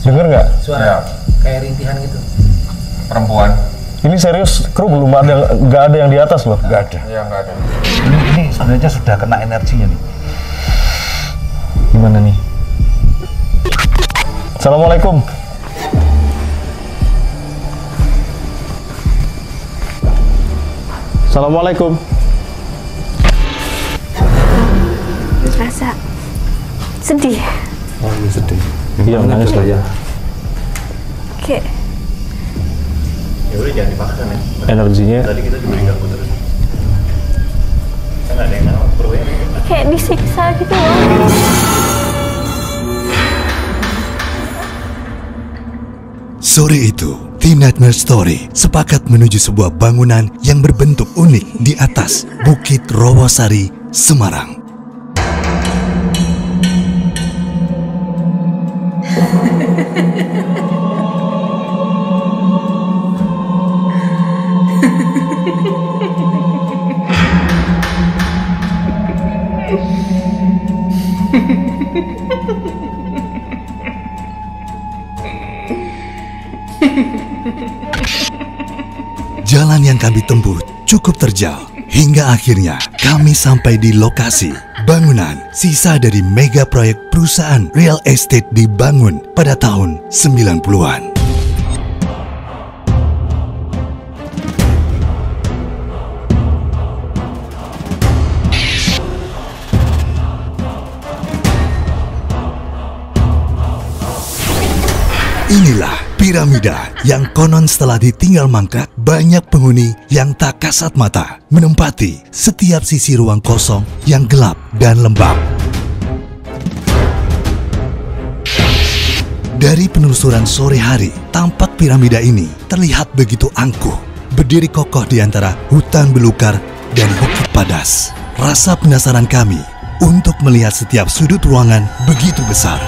Dengar nggak? Suara Ya. kayak rintihan gitu. Perempuan. Ini serius, kru belum ada, nggak ada yang di atas loh. Nggak ada. Iya, nggak ada. Ini sebenarnya sudah kena energinya nih. Gimana nih? Assalamualaikum. Assalamualaikum. Rasa sedih. Oh, ini sedih. Iya, nangis lah ya. Kayak Ya udah jangan dipaksa nih. Energinya. Tadi kita juga diganggu terus. Kan nggak ada yang ngawal bro ya. kayak disiksa gitu loh. Sore itu, tim Nightmare Story sepakat menuju sebuah bangunan yang berbentuk unik di atas Bukit Rawasari, Semarang. Jalan yang kami tempuh cukup terjal, hingga akhirnya kami sampai di lokasi bangunan sisa dari mega proyek perusahaan real estate dibangun pada tahun 90-an. Inilah piramida yang konon setelah ditinggal mangkat, banyak penghuni yang tak kasat mata menempati setiap sisi ruang kosong yang gelap dan lembab. Dari penelusuran sore hari, tampak piramida ini terlihat begitu angkuh, berdiri kokoh di antara hutan belukar dan bukit padas. Rasa penasaran kami untuk melihat setiap sudut ruangan begitu besar.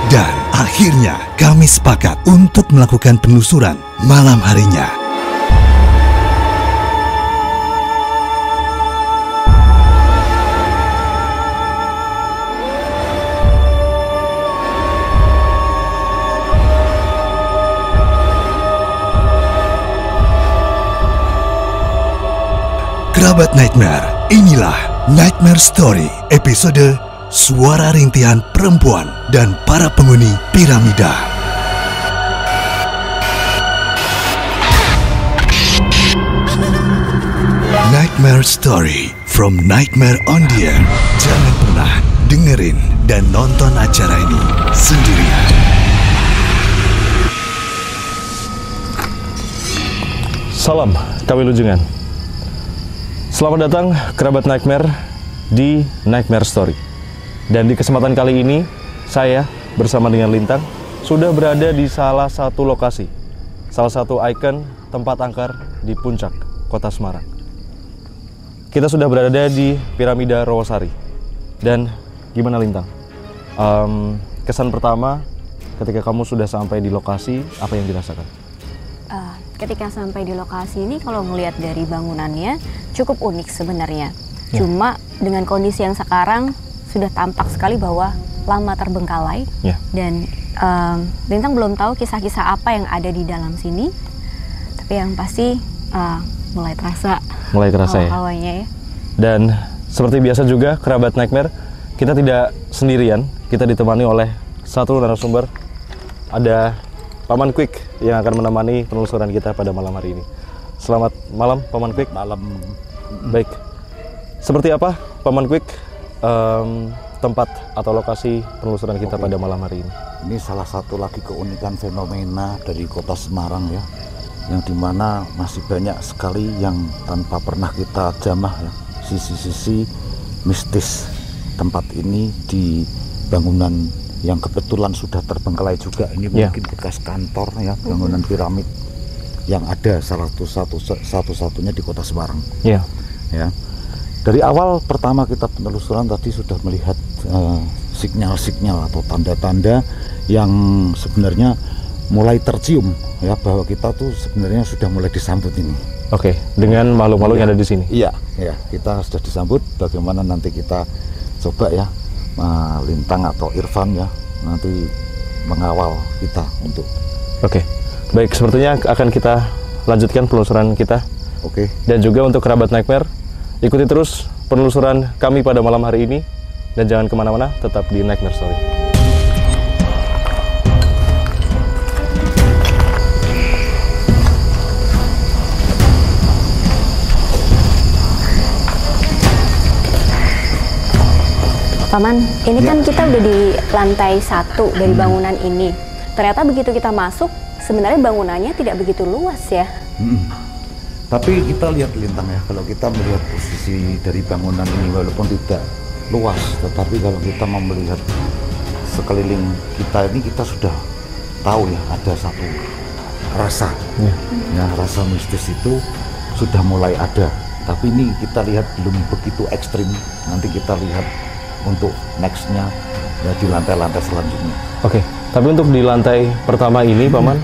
Dan akhirnya kami sepakat untuk melakukan penelusuran malam harinya. Kerabat Nightmare, inilah Nightmare Story episode Suara Rintihan Perempuan dan Para Penghuni Piramida. Nightmare Story from Nightmare on the Air. Jangan pernah dengerin dan nonton acara ini sendirian. Salam Kawilujengan. Selamat datang kerabat Nightmare di Nightmare Story. Dan di kesempatan kali ini, saya bersama dengan Lintang sudah berada di salah satu lokasi, salah satu ikon tempat angker di puncak kota Semarang. Kita sudah berada di Piramida Rawasari. Dan gimana Lintang? Kesan pertama ketika kamu sudah sampai di lokasi, apa yang dirasakan? Ketika sampai di lokasi ini, kalau melihat dari bangunannya cukup unik sebenarnya. Ya. Cuma dengan kondisi yang sekarang sudah tampak sekali bahwa lama terbengkalai. Ya. Dan Lintang belum tahu kisah-kisah apa yang ada di dalam sini. Tapi yang pasti mulai terasa Ya. hawanya ya. Dan seperti biasa juga kerabat Nightmare, kita tidak sendirian, kita ditemani oleh satu narasumber. Ada Paman Quick yang akan menemani penelusuran kita pada malam hari ini. Selamat malam Paman Quick. Malam. Baik. Seperti apa Paman Quick tempat atau lokasi penelusuran kita pada malam hari ini? Ini salah satu lagi keunikan fenomena dari kota Semarang ya. yang dimana masih banyak sekali yang tanpa pernah kita jamah ya, sisi-sisi mistis tempat ini di bangunan yang kebetulan sudah terbengkalai juga. Ini mungkin bekas kantor ya, bangunan piramid yang ada satu-satunya di Kota Semarang. Ya. Dari awal pertama kita penelusuran tadi sudah melihat sinyal-sinyal atau tanda-tanda yang sebenarnya mulai tercium ya, bahwa kita tuh sebenarnya sudah mulai disambut ini. Oke, dengan makhluk-makhluk yang ada di sini. Iya, kita sudah disambut. Bagaimana nanti kita coba ya, Lintang atau Irfan ya, nanti mengawal kita untuk. Oke, baik, sepertinya akan kita lanjutkan penelusuran kita. Oke. Dan juga untuk kerabat Nightmare, ikuti terus penelusuran kami pada malam hari ini. Dan jangan kemana-mana, tetap di Nightmare Story. Paman, ini kan kita udah di lantai 1 dari bangunan ini. Ternyata begitu kita masuk, sebenarnya bangunannya tidak begitu luas ya. Tapi kita lihat Lintang ya, kalau kita melihat posisi dari bangunan ini walaupun tidak luas, tetapi kalau kita mau melihat sekeliling kita ini, kita sudah tahu ya ada satu rasa, ya rasa mistis itu sudah mulai ada. Tapi ini kita lihat belum begitu ekstrim. Nanti kita lihat untuk nextnya ya di lantai-lantai selanjutnya. Oke, tapi untuk di lantai pertama ini, Paman,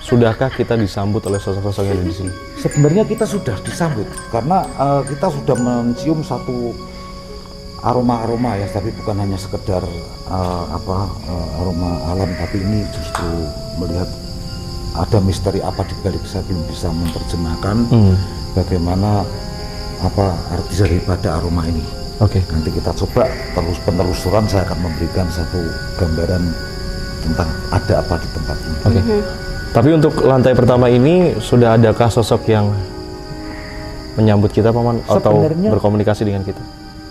sudahkah kita disambut oleh sosok-sosok yang ada di sini? Sebenarnya kita sudah disambut karena kita sudah mencium satu aroma-aroma ya, tapi bukan hanya sekedar aroma alam, tapi ini justru melihat ada misteri apa di balik. Saya belum bisa menerjemahkan bagaimana apa arti daripada aroma ini. Oke. Nanti kita coba terus penelusuran, saya akan memberikan satu gambaran tentang ada apa di tempat ini. Oke. Tapi untuk lantai pertama ini sudah adakah sosok yang menyambut kita, Paman, atau berkomunikasi dengan kita?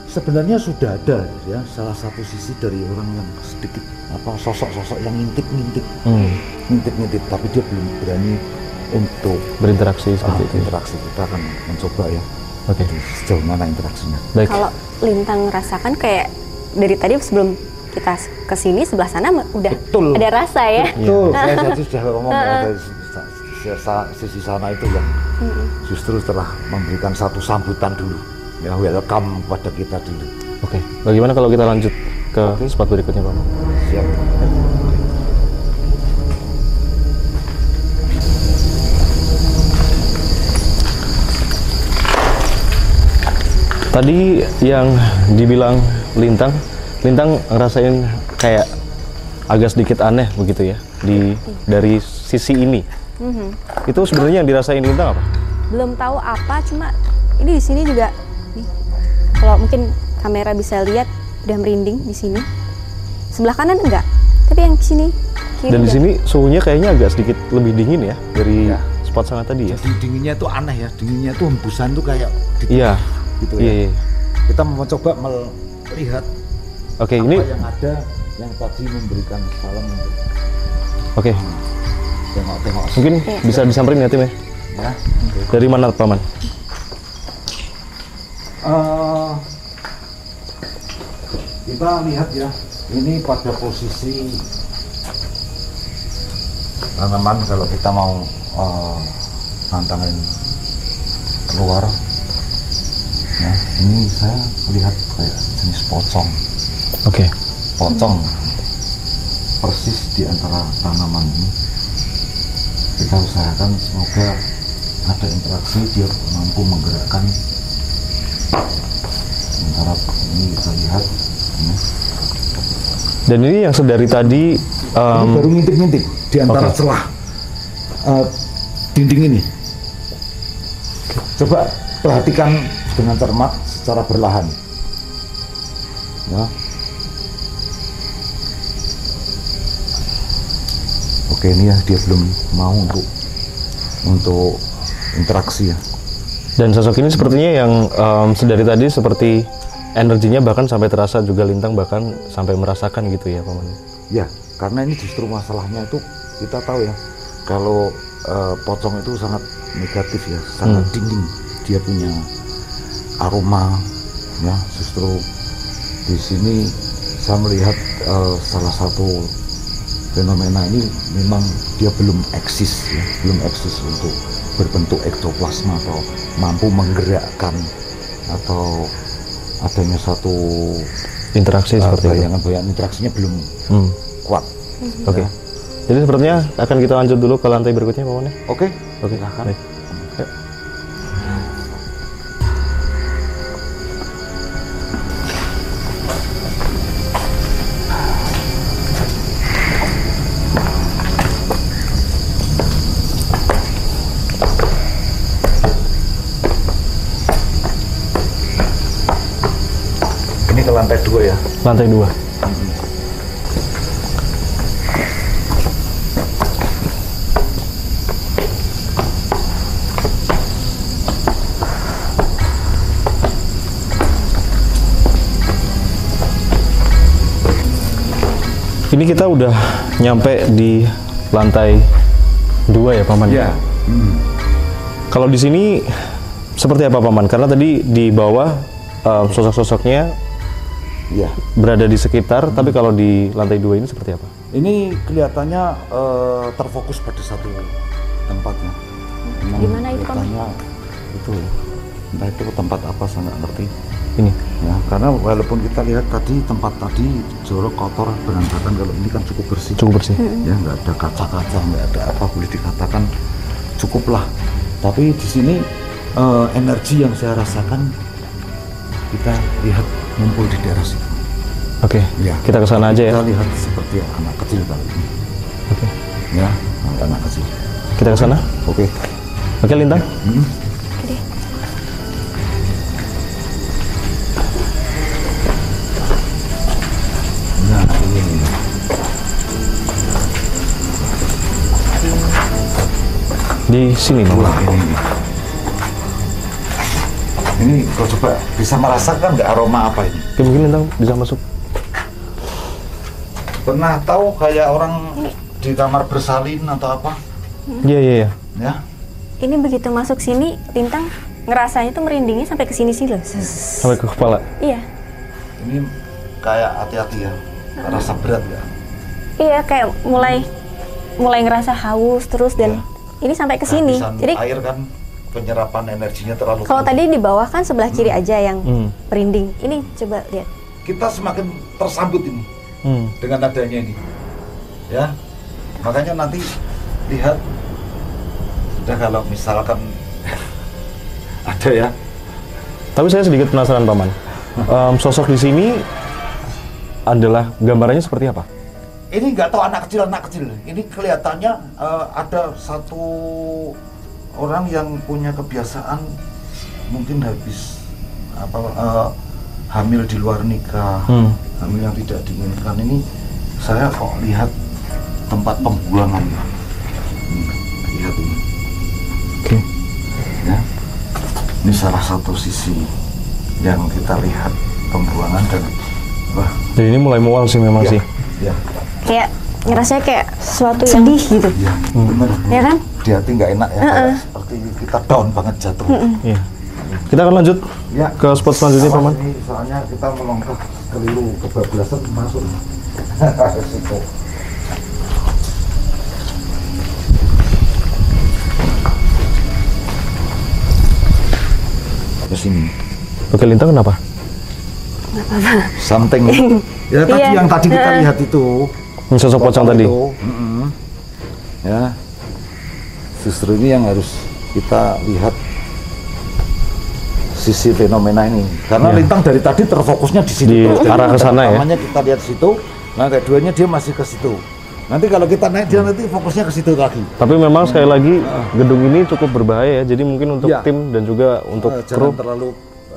Sebenarnya sudah ada ya, salah satu sisi dari orang yang sedikit sosok-sosok yang ngintip-ngintip, tapi dia belum berani untuk berinteraksi seperti itu. Interaksi kita akan mencoba ya. Oke. Sejauh mana interaksinya? Baik. Kalau Lintang rasakan kayak dari tadi sebelum kita kesini sebelah sana udah ada rasa ya. Betul. Saya tadi sudah ngomong dari sisi sana itu yang justru telah memberikan satu sambutan dulu. Ya, welcome kepada kita dulu. Oke. Bagaimana kalau kita lanjut ke spot berikutnya, Pak? Siap. Tadi yang dibilang Lintang ngerasain kayak agak sedikit aneh begitu ya dari sisi ini. Itu sebenarnya yang dirasain Lintang apa? Belum tahu apa, cuma ini di sini juga nih. Kalau mungkin kamera bisa lihat udah merinding di sini. Sebelah kanan enggak, tapi yang sini kiri. Dan di sini suhunya kayaknya agak sedikit lebih dingin ya dari spot sana tadi ya. Jadi dinginnya itu aneh ya, dinginnya itu hembusan tuh kayak iya. Gitu ya. Kita mau coba melihat apa ini yang ada yang tadi memberikan salam untuk. Oke. Tengok. Mungkin bisa disamperin ya tim ya. Dari mana, Paman? Kita lihat ya, ini pada posisi tanaman kalau kita mau nantangin keluar. Ya, ini saya lihat kayak jenis pocong. Oke. Pocong persis di antara tanaman ini. Kita usahakan semoga ada interaksi, dia mampu menggerakkan. Sementara ini kita lihat ini. Dan ini yang sedari tadi ini baru ngintip-ngintip di antara celah dinding ini. Coba perhatikan dengan cermat secara berlahan. Ya. Oke, ini ya dia belum mau untuk interaksi ya. Dan sosok ini sepertinya yang sedari tadi seperti energinya bahkan sampai terasa juga Lintang bahkan sampai merasakan gitu ya, Paman. Ya, karena ini justru masalahnya itu kita tahu ya, kalau pocong itu sangat negatif ya, sangat dingin. Dia punya aroma ya. Justru di sini saya melihat salah satu fenomena ini memang dia belum eksis ya, belum eksis untuk berbentuk ektoplasma atau mampu menggerakkan atau adanya satu Interaksi seperti itu. bayangan-bayangan interaksinya belum kuat. Oke. Jadi sepertinya akan kita lanjut dulu ke lantai berikutnya, Paman ya. Oke, Oke. silahkan. Baik. Yuk. Ini ke lantai 2 ya. Lantai 2. Ini kita udah nyampe di lantai 2 ya, Paman? Ya. Kalau di sini seperti apa, Paman? Karena tadi di bawah sosok-sosoknya Ya. berada di sekitar, tapi kalau di lantai 2 ini seperti apa? Ini kelihatannya terfokus pada satu tempatnya. Di mana itu, Paman? Kelihatannya itu ya. Entah itu tempat apa saya nggak ngerti. Ini. Ya, karena walaupun kita lihat tadi tempat tadi jorok, kotor, berantakan, kalau ini kan cukup bersih. Cukup bersih. Ya, nggak ada kaca-kaca, nggak ada apa, boleh dikatakan cukuplah. Tapi di sini energi yang saya rasakan kita lihat ngumpul di daerah situ. Oke. Ya, Kita ke sana aja ya. Kita lihat seperti anak kecil kali ini. Oke. Ya, anak kecil. Kita ke sana. Oke. Oke, Lintang. Oke deh. Nah, ini. Di sini nih. Wah, ini kau coba bisa merasakan nggak aroma apa ini? Oke, mungkin Lintang bisa masuk. Pernah tahu kayak orang di kamar bersalin atau apa? Iya, iya, iya. Ya, Ini begitu masuk sini, Lintang ngerasanya tuh merindingnya sampai ke sini-sini loh. Sampai ke kepala. Iya. ini kayak hati-hati ya, rasa berat ya. Iya, kayak mulai ngerasa haus terus dan ini sampai ke sini. Kehabisan Jadi air kan penyerapan energinya terlalu kalau tinggi. tadi di bawah kan sebelah kiri aja yang Hmm. merinding. Ini coba lihat. Kita semakin tersambut ini dengan adanya ini. Ya, makanya nanti lihat. Sudah kalau misalkan ada ya. Tapi saya sedikit penasaran, Paman. Sosok di sini adalah gambarannya seperti apa? Ini nggak tahu anak kecil. Ini kelihatannya ada satu orang yang punya kebiasaan mungkin habis hamil di luar nikah, hamil yang tidak diinginkan. Ini saya kok lihat tempat pembuangan. Lihat ini. Oke. Ya. Ini salah satu sisi yang kita lihat pembuangan dan wah, Jadi ini mulai mual sih memang sih. ya, Kayak ngerasanya kayak sesuatu yang sedih gitu. ya, bener. Ya kan? Di hati nggak enak ya, kayak seperti kita down banget jatuh. Iya. Kita akan lanjut Ya. ke spot selanjutnya, Awas Paman. ini soalnya kita melangkah keliru kebablasan masuk. Resiko. Ke sini. Oke, Lintang kenapa? Something. Ya tadi Iya. yang tadi kita lihat itu. Ini sosok pocong tadi. itu. Ya. Justru ini yang harus kita lihat sisi fenomena ini. Karena Ya. Lintang dari tadi terfokusnya di situ Di terus. Jadi arah ke sana ya. pertamanya kita lihat situ, nah keduanya dia masih ke situ. Nanti kalau kita naik dia nanti fokusnya ke situ lagi. Tapi memang sekali lagi gedung ini cukup berbahaya ya. Jadi mungkin untuk Iya. tim dan juga untuk kru Jangan terlalu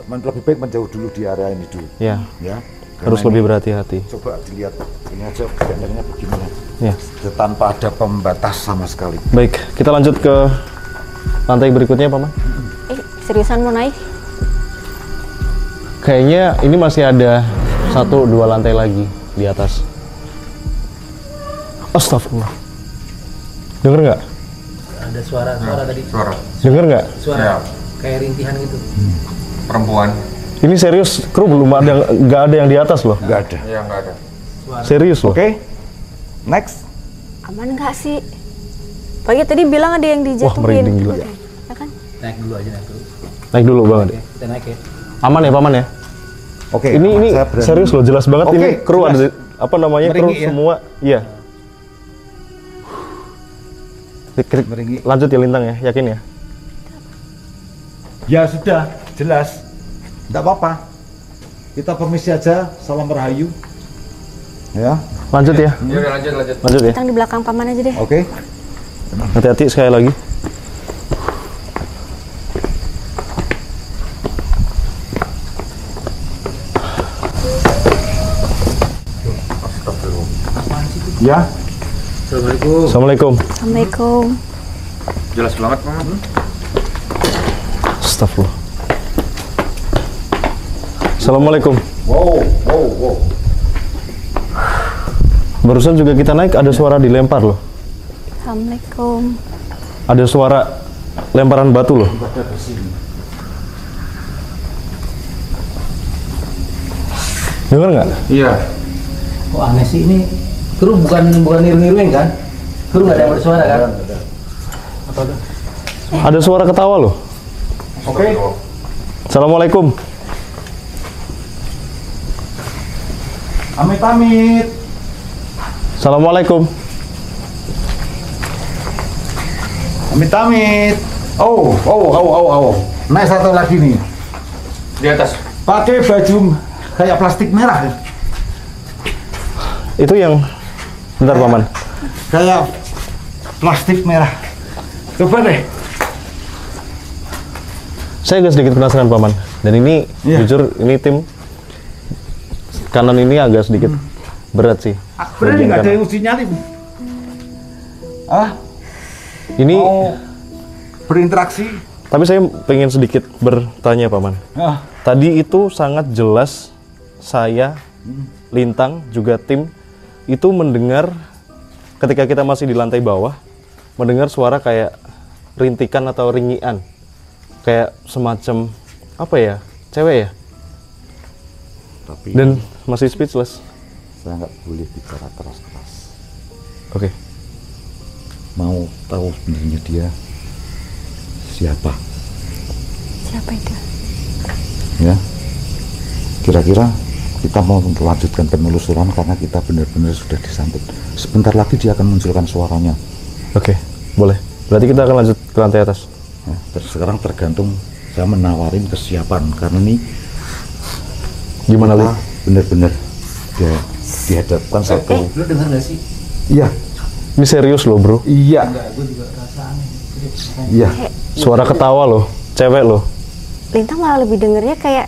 lebih baik menjauh dulu di area ini dulu. ya Ya. harus Karena lebih ini- berhati-hati. Coba dilihat ini aja bannernya begini ya. Ya. Tanpa ada pembatas sama sekali. Baik, kita lanjut ke lantai berikutnya, Paman. Seriusan mau naik? Kayaknya ini masih ada 1-2 lantai lagi di atas. Astagfirullah. Dengar nggak? Ada suara tadi. Suara. Dengar nggak? Suara Ya. kayak rintihan gitu. Perempuan. Ini serius, kru belum ada, nggak ada yang di atas loh. Nggak ada. Iya, nggak ada. Serius loh. Oke, next. Aman nggak sih? Pagi tadi bilang ada yang dijatuhin. merinding gila. Ya kan? Naik dulu aja, naik dulu. Naik dulu banget. Oke, kita naik ya. Aman ya paman ya? Oke. Ini saya berani. serius loh, jelas banget Oke, ini kru jelas. ada apa namanya kru Meringi ya? semua. Iya. Meringi. Lanjut ya Lintang ya, yakin ya? Ya sudah, jelas. Tidak apa-apa. Kita permisi aja, salam rahayu. Ya, Lanjut ya, Ya udah lanjut. lanjut ya. Lintang di belakang paman aja deh. oke. Hati-hati sekali lagi. Ya, Assalamualaikum. Assalamualaikum. Assalamualaikum. Jelas banget, Mama. Astagfirullah. Assalamualaikum. wow. Barusan juga kita naik ada suara dilempar loh. Assalamualaikum. Ada suara lemparan batu loh. Dengar nggak? Iya. Kok aneh sih ini? Kru bukan niru-niruin kan? Kru nggak ada yang bersuara kan? Apa tuh? Ada suara ketawa loh. Oke. Assalamualaikum. Amit-amit. Assalamualaikum. Amit-amit. Oh. Naik satu lagi nih. Di atas. Pakai baju kayak plastik merah. Itu yang bentar paman. Kayak plastik merah. Coba deh. Saya agak sedikit penasaran paman. Dan ini Iya. jujur ini tim kanan ini agak sedikit berat sih. Berani Bagian nggak ada kanan. yang uji nyali? Ini Mau berinteraksi? tapi saya pengen sedikit bertanya paman. Ah, Tadi itu sangat jelas saya, Lintang, juga tim itu mendengar ketika kita masih di lantai bawah, mendengar suara kayak rintikan atau ringian. Kayak semacam, apa ya, cewek ya? tapi Dan masih speechless. saya nggak boleh bicara keras-keras. Oke. Mau tahu sebenarnya dia siapa? Siapa itu? Ya, kira-kira kita mau melanjutkan penelusuran karena kita benar-benar sudah disambut. Sebentar lagi dia akan munculkan suaranya. Oke, boleh. Berarti kita akan lanjut ke lantai atas. Ya, sekarang tergantung saya menawarin kesiapan karena ini Gimana lu? kita benar-benar dihadapkan satu. Lu dengar nggak sih? Iya, Ini serius loh bro. iya, Enggak, gue juga rasa aneh. iya. Suara ketawa loh, cewek loh. Lintang malah lebih dengernya kayak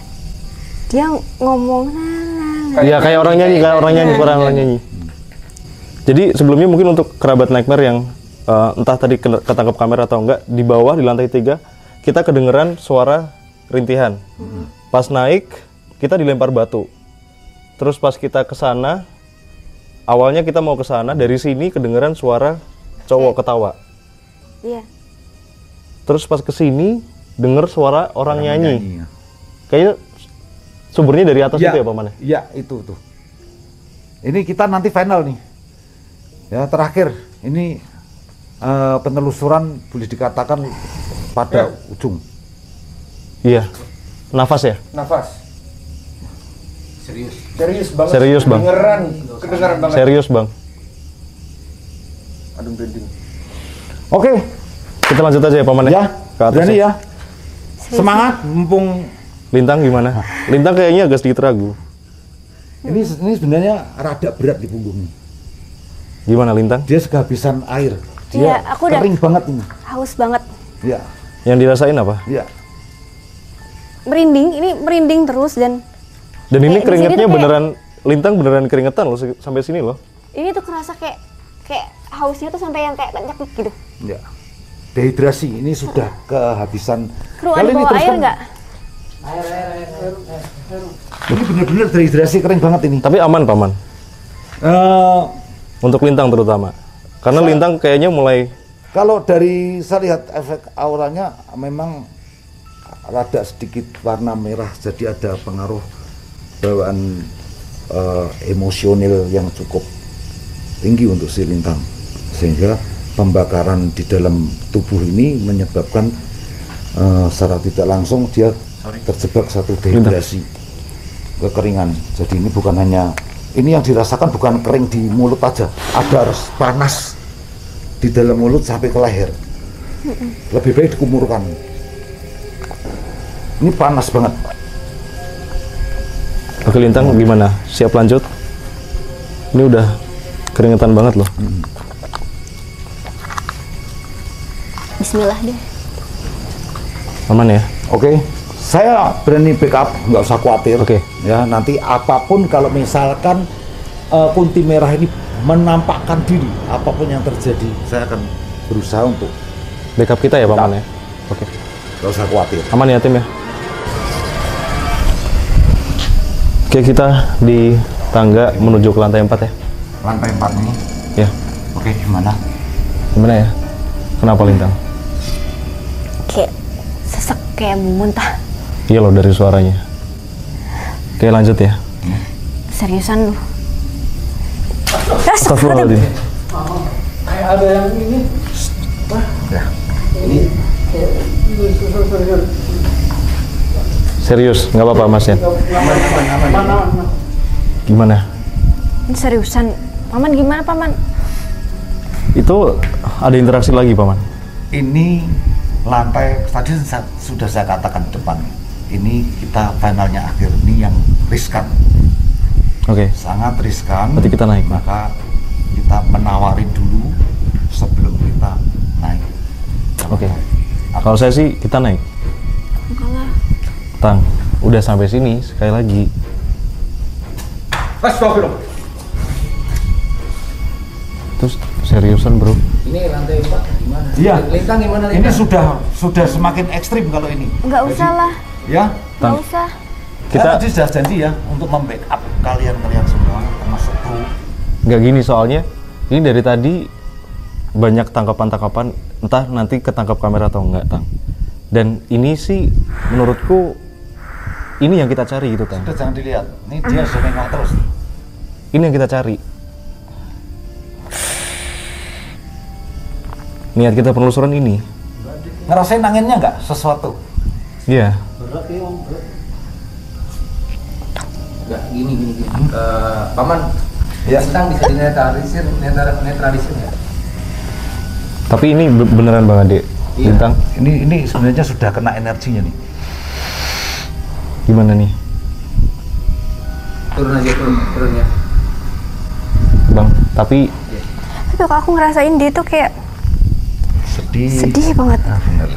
dia ngomong Iya kayak orang nyanyi, orang nyanyi. Jadi sebelumnya mungkin untuk kerabat Nightmare yang entah tadi ketangkap kamera atau enggak, di bawah di lantai 3 kita kedengeran suara rintihan. Pas naik kita dilempar batu. Terus pas kita ke sana, awalnya kita mau ke sana, dari sini kedengeran suara cowok ketawa. Iya. Terus pas ke sini denger suara orang nyanyi. ya. Kayaknya sumbernya dari atas Iya, itu ya paman ya? Iya, itu tuh. Ini kita nanti final nih. Ya, terakhir. Ini penelusuran boleh dikatakan pada ujung. Iya. Nafas ya? Nafas. Serius. Serius banget. Serius, Bang. Kedengeran banget. Serius bang. Aduh, merinding. Oke, Kita lanjut aja ya paman ya. Ke atas Berani ya. ya. Semangat mumpung Lintang gimana? Lintang kayaknya agak sedikit ragu. ini sebenarnya rada berat di punggungnya. Gimana Lintang? Dia kehabisan air. Iya, Dia aku udah- kering banget ini. Haus banget. Iya, Yang dirasain apa? iya. Merinding, ini merinding terus dan Dan ini Kayak di sini keringetnya tuh kayak- beneran, Lintang beneran keringetan loh sampai sini loh. ini tuh kerasa kayak hausnya tuh sampai yang kayak nyakit gitu. Iya. Dehidrasi ini sudah kehabisan. Kru ada bawa air nggak? Ini benar-benar dehidrasi, kering banget ini. Tapi aman paman, Eh, untuk Lintang terutama. Karena Lintang kayaknya mulai Kalau dari saya lihat efek auranya memang rada sedikit warna merah, jadi ada pengaruh bawaan emosional yang cukup tinggi untuk si Lintang, sehingga pembakaran di dalam tubuh ini menyebabkan secara tidak langsung dia terjebak satu dehidrasi, kekeringan. Jadi ini bukan hanya, ini yang dirasakan bukan kering di mulut aja, ada panas di dalam mulut sampai ke leher. Lebih baik dikumurkan. Ini panas banget. Oke Lintang, gimana? Siap lanjut? Ini udah keringetan banget loh. Bismillah deh. Aman ya? Oke, saya berani backup, nggak usah khawatir. Oke. Ya, nanti apapun kalau misalkan kunti merah ini menampakkan diri, apapun yang terjadi, saya akan berusaha untuk Backup kita ya Paman ya? Oke. nggak usah khawatir. Aman ya tim ya? Oke, kita di tangga menuju ke lantai 4 ya? Lantai 4 ini. Ya. Oke, gimana? Gimana ya? Kenapa Lintang? Kayak sesek, kayak mau muntah. Iya loh dari suaranya. Oke lanjut ya. Seriusan lu? Astagfirullahaladzim. Kayak ada yang ini. Ya. Ini. Serius, nggak apa-apa Mas ya? Aman. Gimana? Ini seriusan. Paman gimana Paman? Itu ada interaksi lagi Paman? Ini lantai tadi sudah saya katakan di depan. Ini kita finalnya akhir, ini yang riskan. Oke. Sangat riskan. Berarti kita naik. Maka kita menawari dulu sebelum kita naik. Oke. Kalau saya sih kita naik. Enggak lah. Tang, udah sampai sini sekali lagi. Astagfirullah. Terus seriusan bro? Ini lantai 4 gimana? Iya. Lintang gimana Ini Lintang? sudah semakin ekstrim kalau ini. Enggak usah lah. Ya. Enggak Tang. usah. Kita Kita tadi sudah janji ya untuk membackup kalian semua termasuk kru. nggak gini soalnya. Ini dari tadi banyak tangkapan-tangkapan, entah nanti ketangkap kamera atau enggak Tang. Dan ini sih menurutku ini yang kita cari gitu Tang. Sudah jangan dilihat. Ini dia zooming out terus. Ini yang kita cari. Niat kita penelusuran ini. Ngerasain anginnya nggak sesuatu? Iya. Berat ya Om, berat. Enggak, gini. Paman, Ya. Lintang bisa dinetralisir ya? Tapi ini beneran Bang Ade. Iya. Lintang, Ini sebenarnya sudah kena energinya nih. gimana nih? Turun ya. Bang, tapi Tapi kok aku ngerasain dia tuh kayak sedih banget. Ah, bener.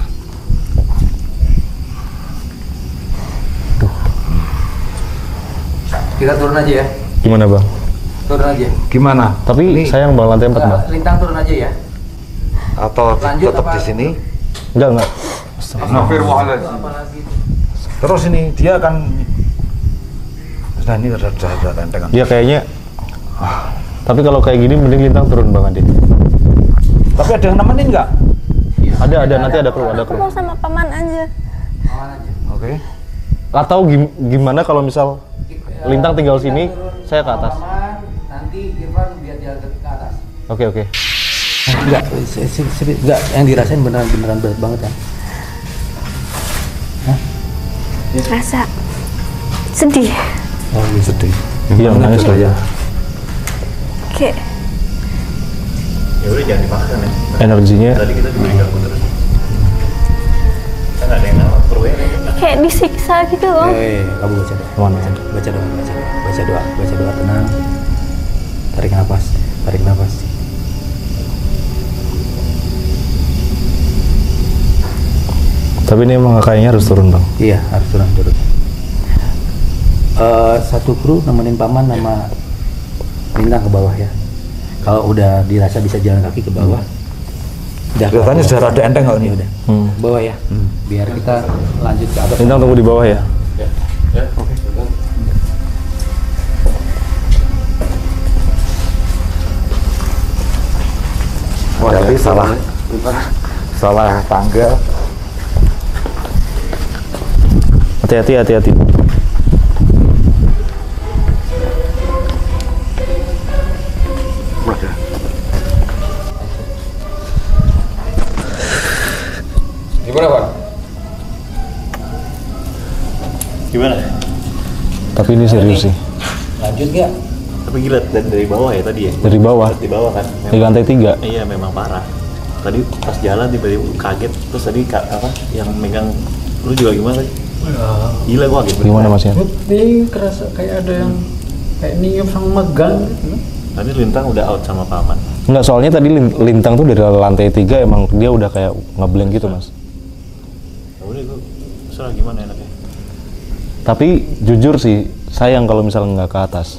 Kita turun aja ya. gimana Bang? Turun aja. Gimana? Tapi Ini sayang Bang lantai 4 Bang. Lintang turun aja ya. atau Lanjut tetap apa? di sini? Enggak. Apalagi Terus ini dia akan. Nah ini udah rentengan. Ya kayaknya. Tapi kalau kayak gini mending Lintang turun Bang Ade. Tapi ada yang nemenin nggak? Ada nanti ada kru. Aku mau sama Paman aja. aman aja. Oke. Atau gimana kalau misal Lintang tinggal sini, saya ke atas. Paman, nanti Irfan biar jalan ke atas. Oke. Enggak, enggak, yang dirasain beneran berat banget ya. Rasa sedih. Oh ini sedih. Iya nangis lah ya. Kayak Ya udah jangan dipaksa nih. Energinya Tadi kita juga diganggu terus. Kita nggak ada yang ngawal perlu ya. kayak disiksa gitu loh. Kamu baca doa. Mana? Baca doa tenang. Tarik nafas. Tapi ini emang kayaknya harus turun Bang. Iya, harus turun. Satu kru nemenin Paman sama Lintang ke bawah ya. Kalau udah dirasa bisa jalan kaki ke bawah. Udah. Kelihatannya sudah rada enteng kok ini. Udah. Hmm. Bawah ya. Biar kita lanjut ke atas. Lintang tunggu di bawah ya. Oke. Wah, tapi salah salah tangga. Hati-hati, hati-hati. Gimana, Pak? Gimana? Tapi ini serius sih. Lanjut nggak? Tapi gila dari bawah ya tadi ya? Dari bawah. Di bawah kan? Di lantai 3. Iya memang parah. Tadi pas jalan tiba-tiba kaget, terus tadi apa yang megang lu juga gimana tadi? Gila gua kaget. Gimana Mas Yan? Ini kerasa kayak ada yang kayak niup sama megang gitu. Tadi Lintang udah out sama Paman. Enggak, soalnya tadi Lintang tuh dari lantai 3 emang dia udah kayak ngeblank gitu Mas. Ya udah gua serah gimana enaknya. Tapi jujur sih, sayang kalau misalnya nggak ke atas.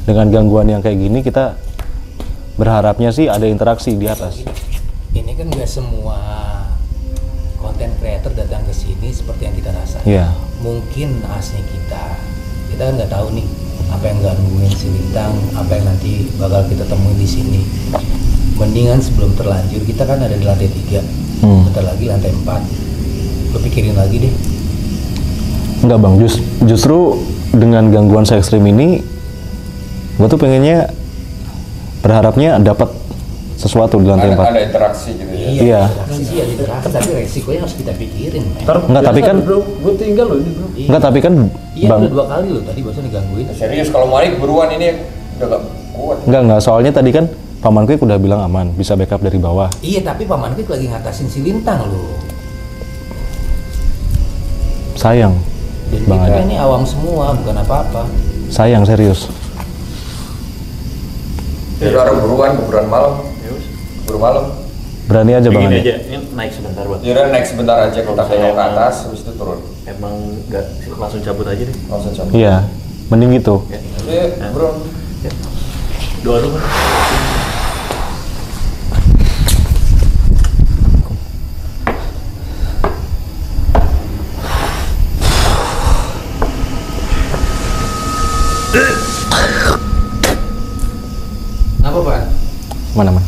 Dengan gangguan yang kayak gini, kita berharapnya sih ada interaksi di atas. Ini kan nggak semua konten creator datang ke sini seperti yang kita rasain. Iya. Mungkin asnya kita kan nggak tahu nih apa yang gangguin si Lintang, apa yang nanti bakal kita temuin di sini. Mendingan sebelum terlanjur, kita kan ada di lantai 3, bentar lagi lantai 4. Lo pikirin lagi deh. Enggak bang, justru dengan gangguan saya ekstrim ini, gue tuh pengennya berharapnya dapat sesuatu di lantai 4. Ada interaksi gitu ya. Iya. Interaksi sih ya interaksi, tapi resikonya harus kita pikirin. Men. Enggak, tapi kan Gue tinggal loh ini bro. enggak, tapi kan Iya, bang, udah 2 kali loh tadi bosan digangguin. Serius kalau Malik buruan ini udah gak kuat. enggak, soalnya tadi kan Paman Quick udah bilang aman, bisa backup dari bawah. Iya, tapi Paman Quick lagi ngatasin si Lintang loh. Sayang, Dan Bang kita Ade. ini awam semua, bukan apa-apa. sayang serius. Jadi orang buruan malam. Buru malam. Berani aja bang Begini Ade. aja, ini naik sebentar buat. Jadi naik sebentar aja kita Kalau tengok ke saya atas, habis itu turun. Emang nggak langsung cabut aja deh. Langsung coba. Iya, mending gitu. Ya. Jadi bro, Doa dulu. Apa Pak? Mana?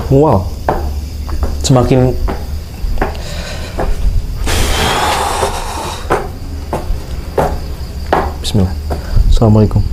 Wow, semakin Bismillah. Assalamualaikum.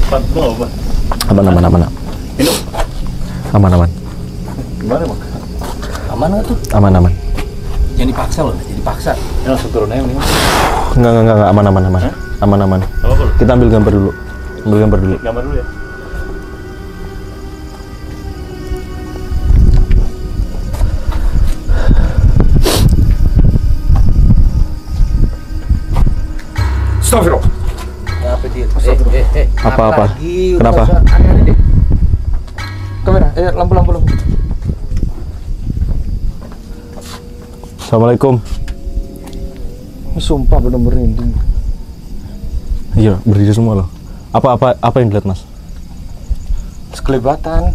Pak, mau apa? Aman. Aman. Gimana bang? Aman nggak tuh? Aman. Jangan dipaksa loh, jadi paksa. Ya langsung turun aja mending. Enggak, aman. Aman. Apa lu? Kita ambil gambar dulu. Gambar dulu ya. Astagfirullah. Kenapa dia? Apa? Lagi? Kenapa? Aneh-aneh deh. Kamera, lampu. Assalamualaikum. Sumpah bener merinding. Iya, berdiri semua loh. Apa yang dilihat Mas? Sekelibatan.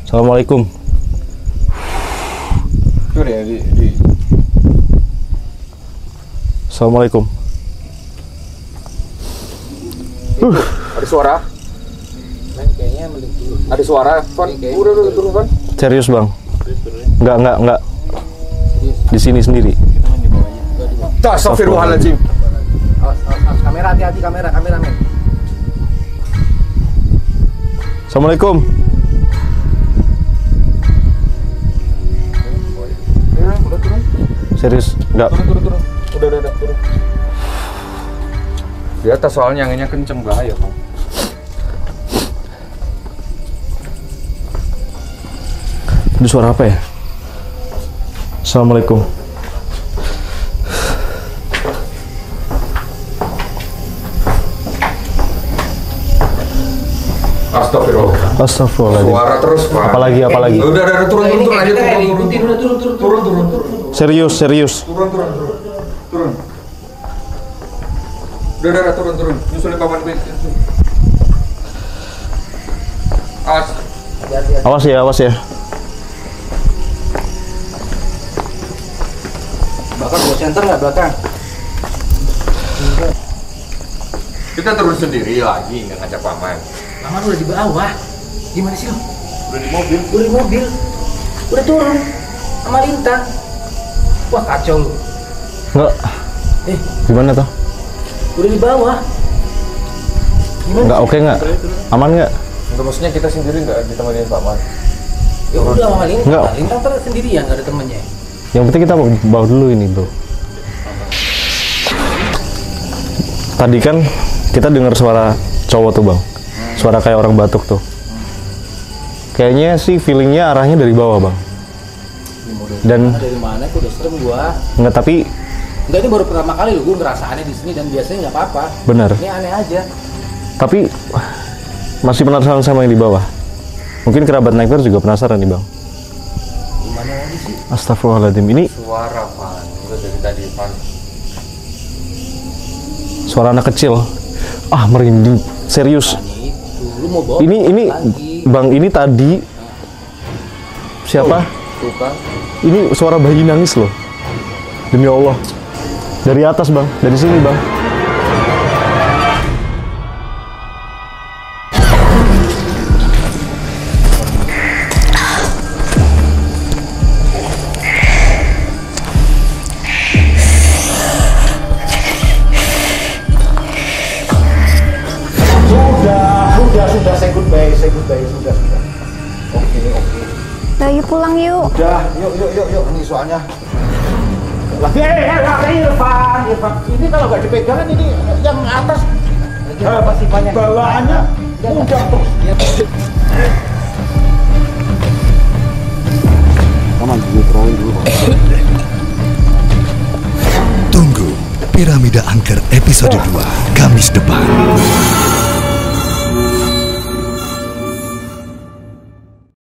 Assalamualaikum. Coba ya di. Assalamualaikum. Ada suara? Kayaknya mending dulu. Ada suara? Van, udah turun Van. Serius bang? Enggak. Di sini sendiri. Astagfirullahaladzim. Kamera hati-hati, kameramen. Assalamualaikum. Udah turun. Serius? Enggak. Turun. Udah turun. Di atas soalnya anginnya kenceng, bahaya Bang. Ini suara apa ya? Assalamualaikum. Astagfirullah. Astagfirullahaladzim. Suara terus Pak. Apalagi? Udah turun aja turun. Ikutin, udah turun. Serius. Turun. Udah, turun. Nyusulin paman gue. Awas. Awas ya. Bakal bawa center nggak belakang? Kita turun sendiri lagi, nggak ngajak paman. Paman udah di bawah. Gimana sih lo? Udah di mobil. Udah di mobil. Udah turun sama Lintang. Wah kacau lu. Enggak. Gimana tuh? Udah di bawah. Gimana? Enggak oke nggak? Aman nggak? Enggak, maksudnya kita sendiri nggak ditemenin paman. Ya udah sama Lintang. Enggak. Lintang terus sendirian, nggak ada temennya. Yang penting kita bawa dulu ini, bro. Tadi kan kita dengar suara cowok tuh, Bang. Suara kayak orang batuk tuh. Kayaknya sih feelingnya arahnya dari bawah, Bang. Dan Dari mana tuh udah serem gua. enggak, tapi Enggak, ini baru pertama kali lo gua ngerasa aneh di sini dan biasanya nggak apa-apa. benar. Ini aneh aja. Tapi masih penasaran sama yang di bawah. Mungkin kerabat Nightmare juga penasaran nih, Bang. Gimana lagi sih? Astagfirullahaladzim. Ini Suara pan, udah dari tadi pan. suara anak kecil. Ah, merinding. Serius. Hanya itu. Lu mau bawa Ini lagi. Bang, ini tadi siapa? Tuh kan. Ini suara bayi nangis loh. Demi Allah. Dari atas, Bang. Dari sini, Bang. Sudah, say goodbye, sudah. Oke. Nah, yuk pulang yuk. Udah, yuk. Ini soalnya lagi Irfan. Ini kalau nggak dipegangan ini yang atas Pasti banyak. bawaannya mudah terus. Paman, netralin dulu. Tunggu Piramida Angker episode 2 Kamis depan.